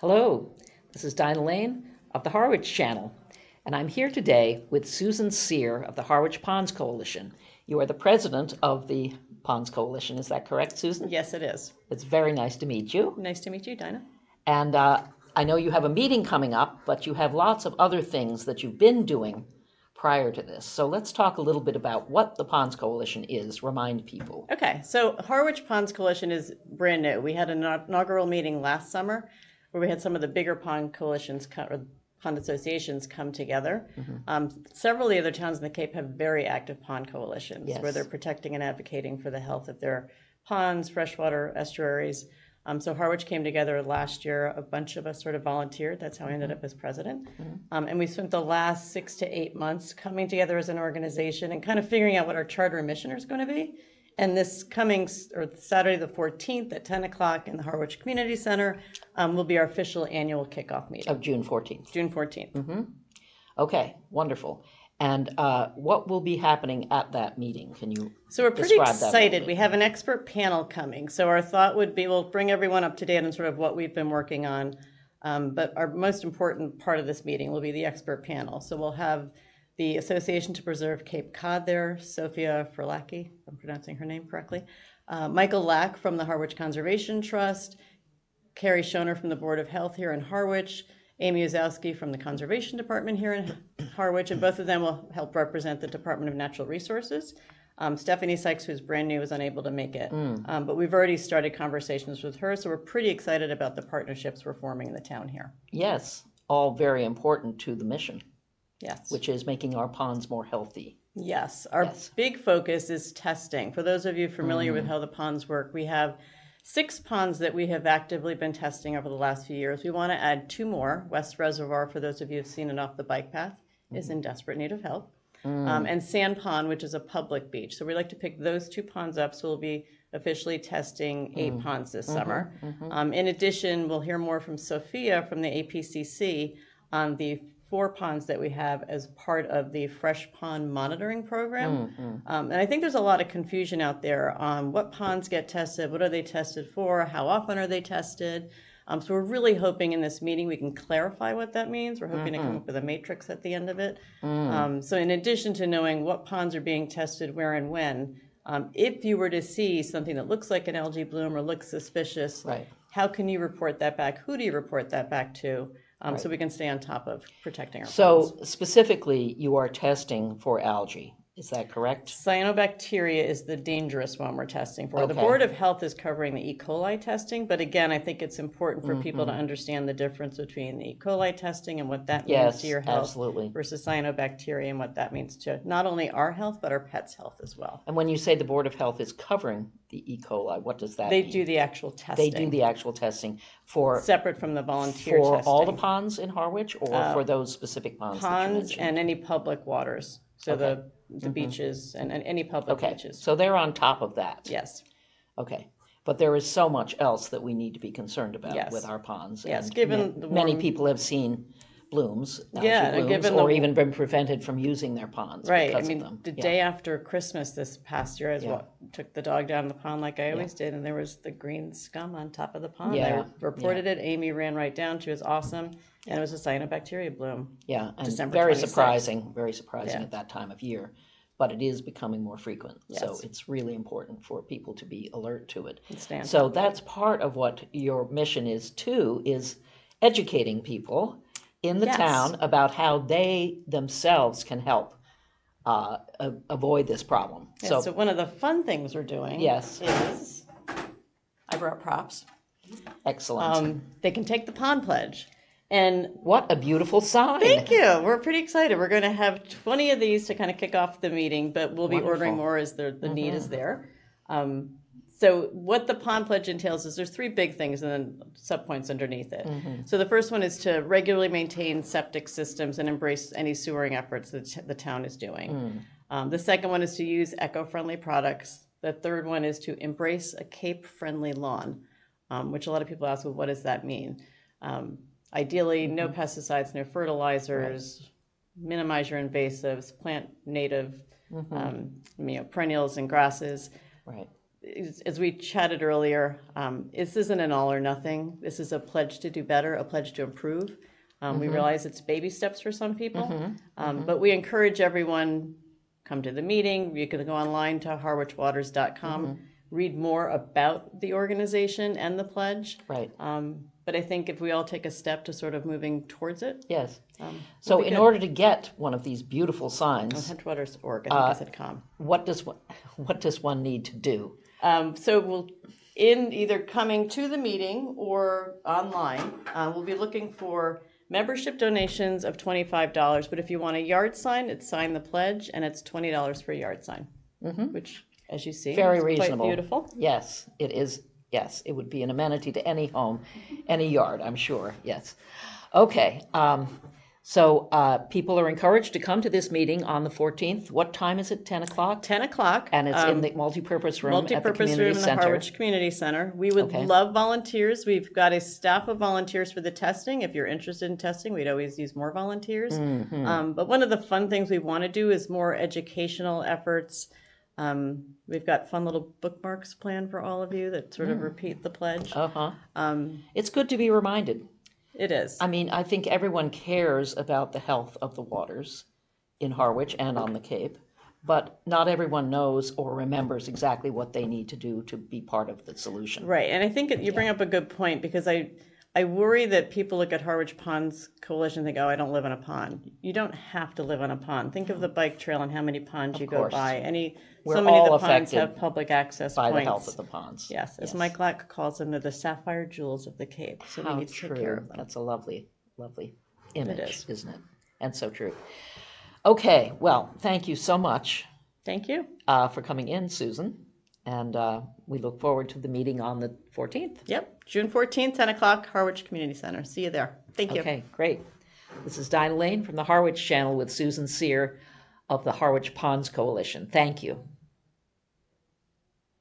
Hello, this is Dinah Lane of the Harwich channel, and I'm here today with Susan Sear of the Harwich Ponds Coalition. You are the president of the Ponds Coalition, is that correct, Susan? Yes, it is. It's very nice to meet you. Nice to meet you, Dinah. And I know you have a meeting coming up, but you have lots of other things that you've been doing prior to this. So let's talk a little bit about what the Ponds Coalition is, remind people. Okay, so Harwich Ponds Coalition is brand new. We had an inaugural meeting last summer where we had some of the bigger pond coalitions or pond associations come together. Several of the other towns in the Cape have very active pond coalitions where they're protecting and advocating for the health of their ponds, freshwater estuaries. So Harwich came together last year. A bunch of us sort of volunteered. That's how I ended up as president. And we spent the last 6 to 8 months coming together as an organization and kind of figuring out what our charter and mission is going to be. And this coming Saturday the 14th at 10 o'clock in the Harwich Community Center will be our official annual kickoff meeting. Of June 14th. June 14th. Okay, wonderful. And what will be happening at that meeting? Can you So we're pretty describe that a little excited. bit? We have an expert panel coming. So our thought would be we'll bring everyone up to date on sort of what we've been working on. But our most important part of this meeting will be the expert panel. So we'll have the Association to Preserve Cape Cod there, Sophia Ferlacki, if I'm pronouncing her name correctly, Michael Lack from the Harwich Conservation Trust, Carrie Schoner from the Board of Health here in Harwich, Amy Ozowski from the Conservation Department here in Harwich, and both of them will help represent the Department of Natural Resources. Stephanie Sykes, who's brand new, was unable to make it, but we've already started conversations with her, so we're pretty excited about the partnerships we're forming in the town here. Yes, all very important to the mission. Yes. Which is making our ponds more healthy. Yes. Our big focus is testing. For those of you familiar with how the ponds work, we have 6 ponds that we have actively been testing over the last few years. We want to add 2 more. West Reservoir, for those of you who've seen it off the bike path, is in desperate need of help. And Sand Pond, which is a public beach. So we like to pick those 2 ponds up. So we'll be officially testing 8 ponds this summer. In addition, we'll hear more from Sophia from the APCC on the 4 ponds that we have as part of the Fresh Pond Monitoring Program. And I think there's a lot of confusion out there on what ponds get tested, what are they tested for, how often are they tested. So we're really hoping in this meeting we can clarify what that means. We're hoping to come up with a matrix at the end of it. So in addition to knowing what ponds are being tested, where and when, if you were to see something that looks like an algae bloom or looks suspicious, how can you report that back? Who do you report that back to? So we can stay on top of protecting our ponds. So specifically, you are testing for algae. Is that correct? Cyanobacteria is the dangerous one we're testing for. The Board of Health is covering the E. coli testing, but again, I think it's important for people to understand the difference between the E. coli testing and what that means to your health versus cyanobacteria and what that means to not only our health, but our pets' health as well. And when you say the Board of Health is covering the E. coli, what does that mean? They do the actual testing. They do the actual testing for... Separate from the volunteer testing. For all the ponds in Harwich or for those specific ponds that you Ponds mentioned? and any public waters. So the beaches and any public beaches. So they're on top of that. Yes. Okay. But there is so much else that we need to be concerned about with our ponds. Yes, and given the many people have seen blooms, given or even been prevented from using their ponds because of them. The day after Christmas this past year, I took the dog down the pond like I always did, and there was the green scum on top of the pond. I reported it. Amy ran right down. She was awesome. And it was a cyanobacteria bloom. Yeah, and December very 26th. surprising at that time of year. But it is becoming more frequent. So it's really important for people to be alert to it. So that's part of what your mission is too, is educating people in the town about how they themselves can help avoid this problem. So one of the fun things we're doing is, I brought props. Excellent. They can take the pond pledge. And what a beautiful sign. Thank you. We're pretty excited. We're going to have 20 of these to kind of kick off the meeting, but we'll be ordering more as the need is there. So what the pond pledge entails is there's 3 big things and then subpoints underneath it. So the first one is to regularly maintain septic systems and embrace any sewering efforts that the town is doing. The second one is to use eco-friendly products. The third one is to embrace a Cape-friendly lawn, which a lot of people ask, well, what does that mean? Ideally, no pesticides, no fertilizers, minimize your invasives, plant native perennials and grasses. as we chatted earlier, this isn't an all or nothing. This is a pledge to do better, a pledge to improve. We realize it's baby steps for some people, but we encourage everyone, come to the meeting. You can go online to harwichwaters.com, read more about the organization and the pledge. Right. But I think if we all take a step to sort of moving towards it. Yes. So in order to get one of these beautiful signs, Harwichwaters.org, I think I said com. what does one need to do? So we'll, in either coming to the meeting or online, we'll be looking for membership donations of $25. But if you want a yard sign, it's Sign the Pledge, and it's $20 for a yard sign, which, as you see, Very is reasonable. Quite beautiful. Yes, it is. Yes, it would be an amenity to any home, any yard, I'm sure. Yes. Okay. So people are encouraged to come to this meeting on the 14th. What time is it? 10 o'clock? 10 o'clock. And it's in the multipurpose room at the community room in the center. Harwich Community Center. We would love volunteers. We've got a staff of volunteers for the testing. If you're interested in testing, we'd always use more volunteers. But one of the fun things we want to do is more educational efforts. We've got fun little bookmarks planned for all of you that sort of repeat the pledge. It's good to be reminded. It is. I mean, I think everyone cares about the health of the waters in Harwich and on the Cape, but not everyone knows or remembers exactly what they need to do to be part of the solution. Right, and I think you bring up a good point, because I worry that people look at Harwich Ponds Coalition and think, oh, I don't live on a pond. You don't have to live on a pond. Think of the bike trail and how many ponds you go by. So many of the ponds have public access by points. the health of the ponds. Yes, as Mike Lack calls them, they're the sapphire jewels of the Cape. So we need to take care of them. That's a lovely, lovely image, isn't it? And so true. Okay, well, thank you so much. Thank you. For coming in, Susan. And we look forward to the meeting on the 14th. Yep, June 14th, 10 o'clock, Harwich Community Center. See you there. Thank you. Okay, great. This is Dinah Lane from the Harwich Channel with Susan Sear of the Harwich Ponds Coalition. Thank you.